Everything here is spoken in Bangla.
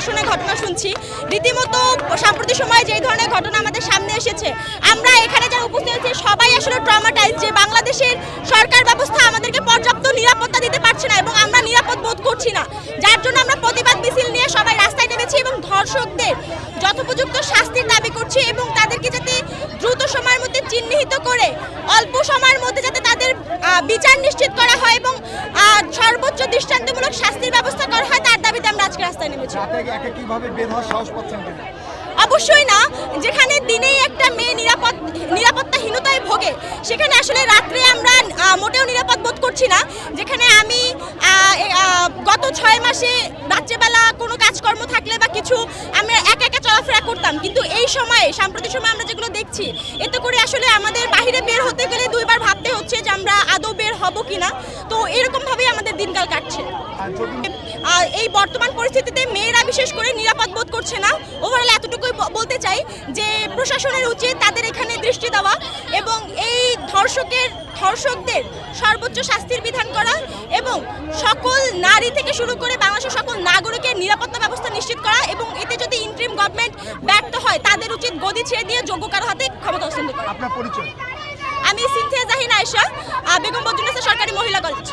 ধর্ষণের ঘটনা শুনছি। রীতিমতো সাম্প্রতিক সময়ে যেই ধরনের ঘটনা আমাদের সামনে এসেছে, আমরা এখানে যারা উপস্থিত আছি সবাই আসলে ট্রমাটাইজ যে বাংলাদেশের সরকার ব্যবস্থা আমাদেরকে পর্যাপ্ত নিরাপত্তা দিতে পারছে না এবং আমরা নিরাপদ বোধ করছি না, যার জন্য আমরা প্রতিবাদ মিছিল নিয়ে সবাই রাস্তায় নেমেছি এবং ধর্ষকদের যথোপযুক্ত শাস্তির দাবি করছি এবং তাদেরকে যাতে দ্রুত সময়ের মধ্যে চিহ্নিত করে অল্প সময়ের মধ্যে যাতে তাদের বিচার নিশ্চিত করা হয় এবং সর্বোচ্চ দৃষ্টান্তমূলক শাস্তির ব্যবস্থা করা হয়, তার দাবিতে আমরা আজকে রাস্তায় নেমেছি। অবশ্যই না, যেখানে দিনেই একটা মেয়ে নিরাপত্তাহীনতায় ভোগে, সেখানে আসলে রাত্রে আমরা মোটেও নিরাপদ বোধ করছি না। যেখানে আমি গত 6 মাসে রাত্রেবেলা কোনো কাজকর্ম থাকলে বা কিছু আমি একা একা চলাফেরা করতাম, কিন্তু এই সময়ে সাম্প্রতিক সময় আমরা যেগুলো দেখছি, এতে করে আসলে আমাদের বাইরে বের হতে গেলে 2 বার ভাবতে হচ্ছে যে আমরা আদৌ বের হব কিনা। তো এরকমভাবেই আমাদের দিনকাল কাটছে। এই বর্তমান পরিস্থিতিতে মেয়েরা বিশেষ করে নিরাপদ বোধ করছে না। ওভারঅল এতটুকুই বলতে চাই যে প্রশাসনের উচিত তাদের এখানে দৃষ্টি দেওয়া এবং এই ধর্ষকদের সর্বোচ্চ শাস্তির বিধান করা এবং সকল নারী থেকে শুরু করে বাংলাদেশের সকল নাগরিকের নিরাপত্তা ব্যবস্থা নিশ্চিত করা এবং এতে যদি ইন্টারিম গভর্নমেন্ট ব্যর্থ হয় তাদের উচিত গদি ছেড়ে দিয়ে যোগ্য কারো হাতে ক্ষমতা হস্তান্তর করা। আপনার পরিচয়? আমি সিনথিয়া জাহিন আয়েশা, বেগম বজরুন্নেসা সরকারি মহিলা কলেজ।